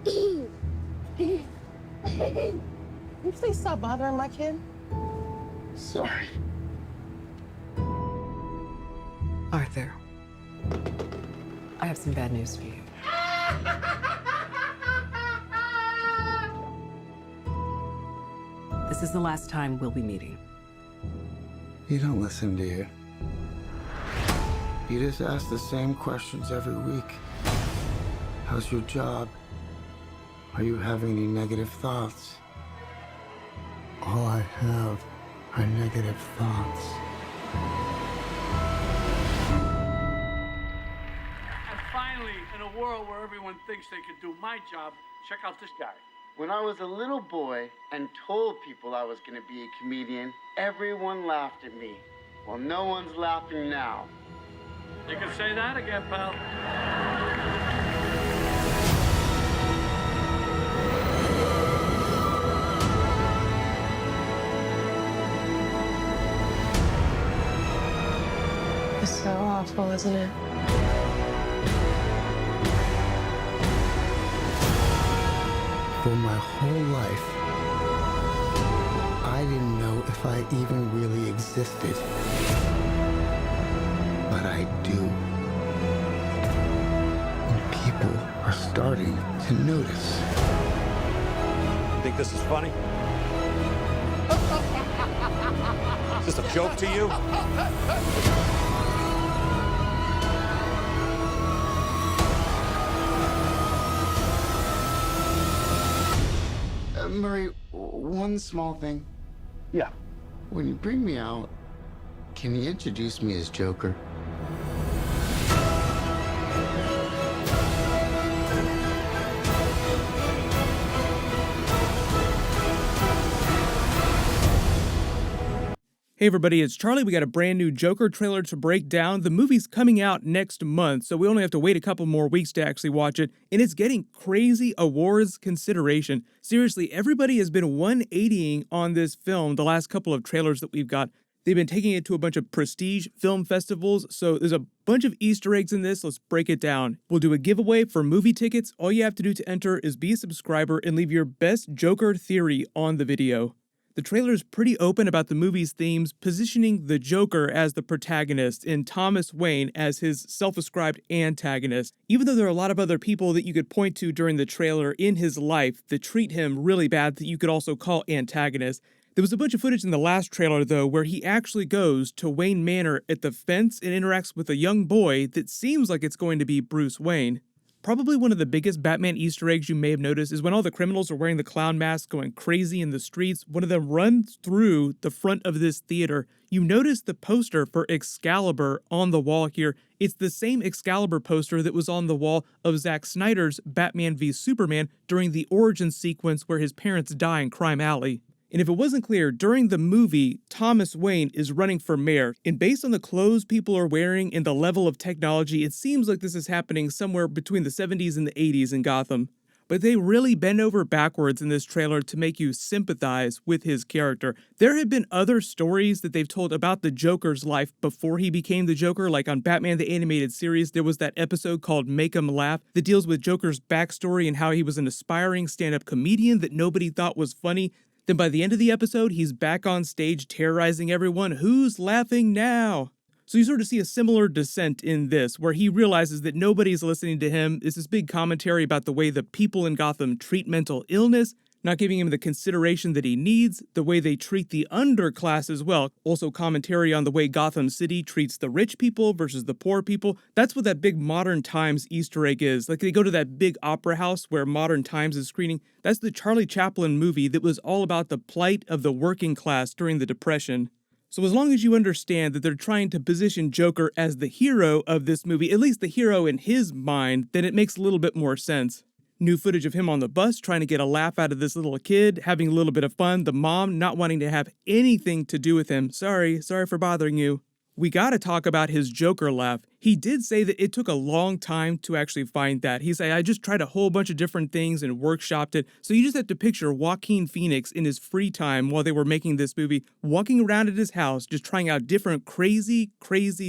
Can you please stop bothering my kid? Sorry. Arthur, I have some bad news for you. This is the last time we'll be meeting. You don't listen, do you? You just ask the same questions every week. How's your job? Are you having any negative thoughts? All I have are negative thoughts. And finally, in a world where everyone thinks they can do my job, check out this guy. When I was a little boy and told people I was going to be a comedian, everyone laughed at me. Well, no one's laughing now. You can say that again, pal. It's so awful, isn't it? For my whole life, I didn't know if I even really existed. But I do. And people are starting to notice. Think this is funny? Is this a joke to you? Murray, one small thing. Yeah. When you bring me out, can you introduce me as Joker? Hey everybody, it's Charlie. We got a brand new Joker trailer to break down. The movie's coming out next month, so we only have to wait a couple more weeks to actually watch it, and it's getting crazy awards consideration. Seriously, everybody has been 180ing on this film the last couple of trailers that we've got. They've been taking it to a bunch of prestige film festivals, so there's a bunch of Easter eggs in this. Let's break it down. We'll do a giveaway for movie tickets. All you have to do to enter is be a subscriber and leave your best Joker theory on the video. The trailer is pretty open about the movie's themes, positioning the Joker as the protagonist and Thomas Wayne as his self-ascribed antagonist. Even though there are a lot of other people that you could point to during the trailer in his life that treat him really bad that you could also call antagonists. There was a bunch of footage in the last trailer, though, where he actually goes to Wayne Manor at the fence and interacts with a young boy that seems like it's going to be Bruce Wayne. Probably one of the biggest Batman Easter eggs you may have noticed is when all the criminals are wearing the clown masks going crazy in the streets, one of them runs through the front of this theater. You notice the poster for Excalibur on the wall here. It's the same Excalibur poster that was on the wall of Zack Snyder's Batman v Superman during the origin sequence where his parents die in Crime Alley. And if it wasn't clear, during the movie, Thomas Wayne is running for mayor, and based on the clothes people are wearing and the level of technology, it seems like this is happening somewhere between the 70s and the 80s in Gotham. But they really bend over backwards in this trailer to make you sympathize with his character. There have been other stories that they've told about the Joker's life before he became the Joker, like on Batman the Animated Series, there was that episode called Make 'Em Laugh that deals with Joker's backstory and how he was an aspiring stand-up comedian that nobody thought was funny. Then by the end of the episode, he's back on stage terrorizing everyone. Who's laughing now? So you sort of see a similar descent in this, where he realizes that nobody's listening to him. It's this big commentary about the way the people in Gotham treat mental illness, not giving him the consideration that he needs, the way they treat the underclass as well. Also commentary on the way Gotham City treats the rich people versus the poor people. That's what that big Modern Times Easter egg is. Like they go to that big opera house where Modern Times is screening. That's the Charlie Chaplin movie that was all about the plight of the working class during the Depression. So as long as you understand that they're trying to position Joker as the hero of this movie, at least the hero in his mind, then it makes a little bit more sense. New footage of him on the bus trying to get a laugh out of this little kid, having a little bit of fun, the mom not wanting to have anything to do with him. Sorry for bothering you. We gotta talk about his Joker laugh. He did say that it took a long time to actually find that. He said, I just tried a whole bunch of different things and workshopped it. So you just have to picture Joaquin Phoenix in his free time while they were making this movie, walking around at his house, just trying out different crazy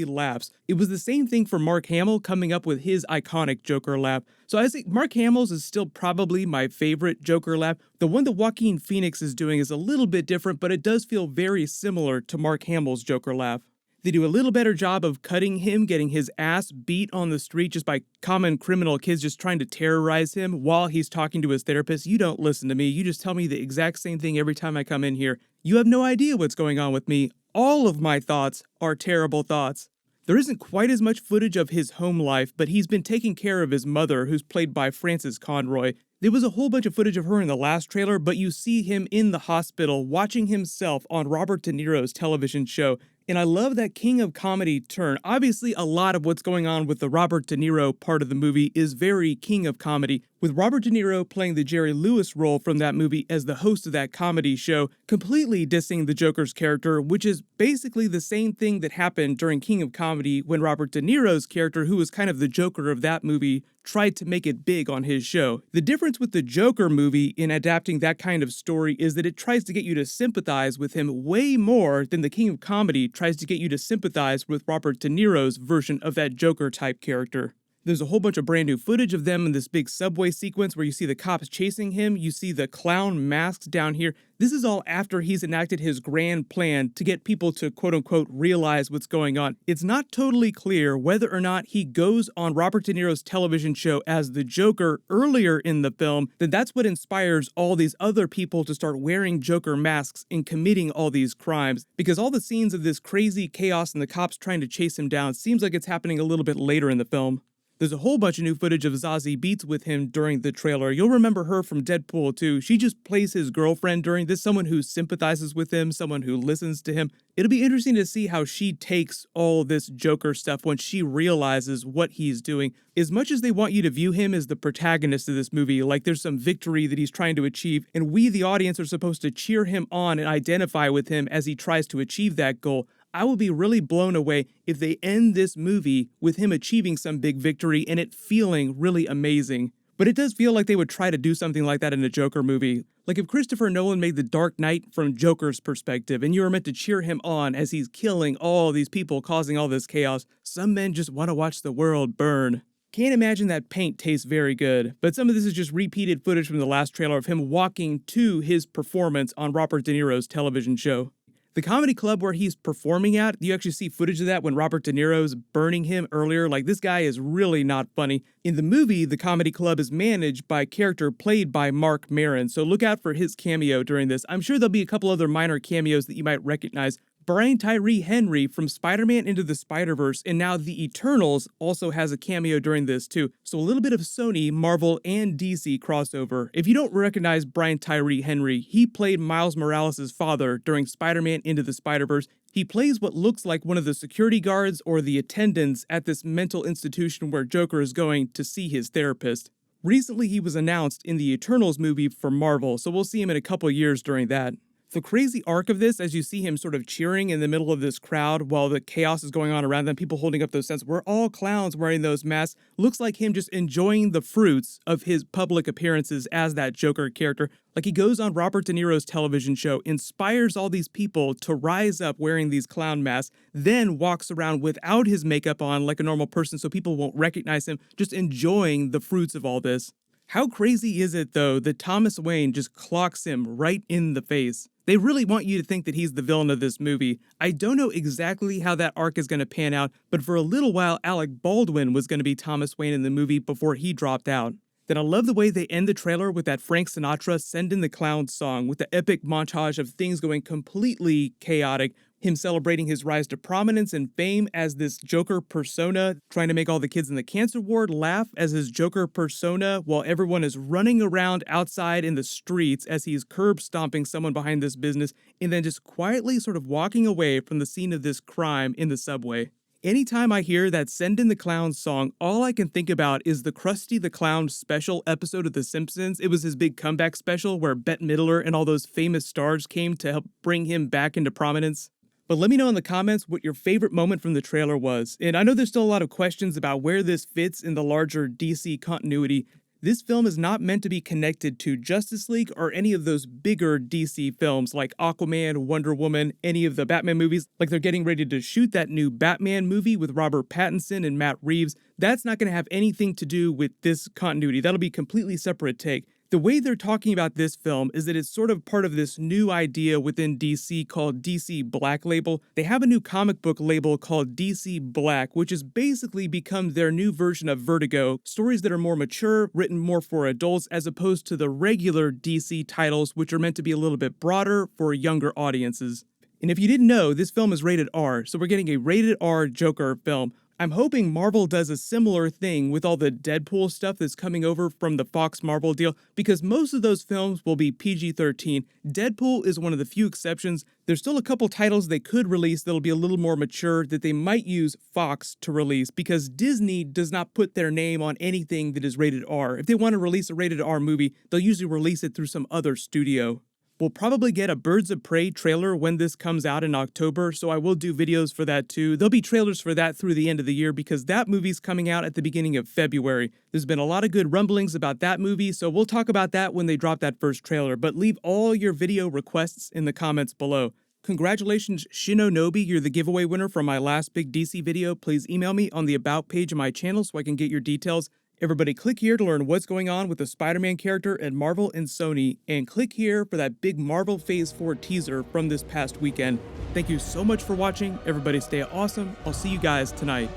laughs. It was the same thing for Mark Hamill coming up with his iconic Joker laugh. So I think Mark Hamill's is still probably my favorite Joker laugh. The one that Joaquin Phoenix is doing is a little bit different, but it does feel very similar to Mark Hamill's Joker laugh. They do a little better job of cutting him, getting his ass beat on the street just by common criminal kids just trying to terrorize him while he's talking to his therapist. You don't listen to me. You just tell me the exact same thing every time I come in here. You have no idea what's going on with me. All of my thoughts are terrible thoughts. There isn't quite as much footage of his home life, but he's been taking care of his mother, who's played by Frances Conroy. There was a whole bunch of footage of her in the last trailer, but you see him in the hospital watching himself on Robert De Niro's television show. And I love that king of comedy turn. Obviously, a lot of what's going on with the Robert De Niro part of the movie is very king of comedy, with Robert De Niro playing the Jerry Lewis role from that movie as the host of that comedy show, completely dissing the Joker's character, which is basically the same thing that happened during King of Comedy when Robert De Niro's character, who was kind of the Joker of that movie, tried to make it big on his show. The difference with the Joker movie in adapting that kind of story is that it tries to get you to sympathize with him way more than the King of Comedy tries to get you to sympathize with Robert De Niro's version of that Joker-type character. There's a whole bunch of brand new footage of them in this big subway sequence where you see the cops chasing him, you see the clown masks down here. This is all after he's enacted his grand plan to get people to quote-unquote realize what's going on. It's not totally clear whether or not he goes on Robert De Niro's television show as the Joker earlier in the film, then that's what inspires all these other people to start wearing Joker masks and committing all these crimes. Because all the scenes of this crazy chaos and the cops trying to chase him down seems like it's happening a little bit later in the film. There's a whole bunch of new footage of Zazie Beetz with him during the trailer. You'll remember her from Deadpool 2. She just plays his girlfriend during this, someone who sympathizes with him, someone who listens to him. It'll be interesting to see how she takes all this Joker stuff when she realizes what he's doing. As much as they want you to view him as the protagonist of this movie, like there's some victory that he's trying to achieve, and we, the audience, are supposed to cheer him on and identify with him as he tries to achieve that goal, I will be really blown away if they end this movie with him achieving some big victory and it feeling really amazing. But it does feel like they would try to do something like that in a Joker movie. Like if Christopher Nolan made The Dark Knight from Joker's perspective and you were meant to cheer him on as he's killing all these people, causing all this chaos, some men just want to watch the world burn. Can't imagine that paint tastes very good, but some of this is just repeated footage from the last trailer of him walking to his performance on Robert De Niro's television show. The comedy club where he's performing at, you actually see footage of that when Robert De Niro's burning him earlier. Like, this guy is really not funny. In the movie, the comedy club is managed by a character played by Mark Maron, so look out for his cameo during this. I'm sure there'll be a couple other minor cameos that you might recognize. Brian Tyree Henry from Spider-Man Into the Spider-Verse and now The Eternals also has a cameo during this too. So a little bit of Sony, Marvel, and DC crossover. If you don't recognize Brian Tyree Henry, he played Miles Morales' father during Spider-Man Into the Spider-Verse. He plays what looks like one of the security guards or the attendants at this mental institution where Joker is going to see his therapist. Recently, he was announced in the Eternals movie for Marvel, so we'll see him in a couple years during that. The crazy arc of this, as you see him sort of cheering in the middle of this crowd while the chaos is going on around them, people holding up those signs, we're all clowns wearing those masks, looks like him just enjoying the fruits of his public appearances as that Joker character. Like he goes on Robert De Niro's television show, inspires all these people to rise up wearing these clown masks, then walks around without his makeup on like a normal person so people won't recognize him, just enjoying the fruits of all this. How crazy is it, though, that Thomas Wayne just clocks him right in the face? They really want you to think that he's the villain of this movie. I don't know exactly how that arc is going to pan out, but for a little while, Alec Baldwin was going to be Thomas Wayne in the movie before he dropped out. Then I love the way they end the trailer with that Frank Sinatra Send in the Clowns song with the epic montage of things going completely chaotic, him celebrating his rise to prominence and fame as this Joker persona, trying to make all the kids in the cancer ward laugh as his Joker persona while everyone is running around outside in the streets as he's curb stomping someone behind this business, and then just quietly sort of walking away from the scene of this crime in the subway. Anytime I hear that Send in the Clowns song, all I can think about is the Krusty the Clown special episode of The Simpsons. It was his big comeback special where Bette Midler and all those famous stars came to help bring him back into prominence. But let me know in the comments what your favorite moment from the trailer was. And I know there's still a lot of questions about where this fits in the larger DC continuity. This film is not meant to be connected to Justice League or any of those bigger DC films like Aquaman, Wonder Woman, any of the Batman movies. Like they're getting ready to shoot that new Batman movie with Robert Pattinson and Matt Reeves. That's not going to have anything to do with this continuity. That'll be a completely separate take. The way they're talking about this film is that it's sort of part of this new idea within DC called DC Black Label. They have a new comic book label called DC Black, which has basically become their new version of Vertigo. Stories that are more mature, written more for adults, as opposed to the regular DC titles, which are meant to be a little bit broader for younger audiences. And if you didn't know, this film is rated R, so we're getting a rated R Joker film. I'm hoping Marvel does a similar thing with all the Deadpool stuff that's coming over from the Fox Marvel deal, because most of those films will be PG-13. Deadpool is one of the few exceptions. There's still a couple titles they could release that'll be a little more mature that they might use Fox to release, because Disney does not put their name on anything that is rated R. If they want to release a rated R movie, they'll usually release it through some other studio. We'll probably get a Birds of Prey trailer when this comes out in October, so I will do videos for that too. There'll be trailers for that through the end of the year because that movie's coming out at the beginning of February. There's been a lot of good rumblings about that movie, so we'll talk about that when they drop that first trailer, but leave all your video requests in the comments below. Congratulations, Shinonobi, you're the giveaway winner from my last big DC video. Please email me on the About page of my channel so I can get your details. Everybody click here to learn what's going on with the Spider-Man character at Marvel and Sony, and click here for that big Marvel Phase 4 teaser from this past weekend. Thank you so much for watching. Everybody stay awesome. I'll see you guys tonight.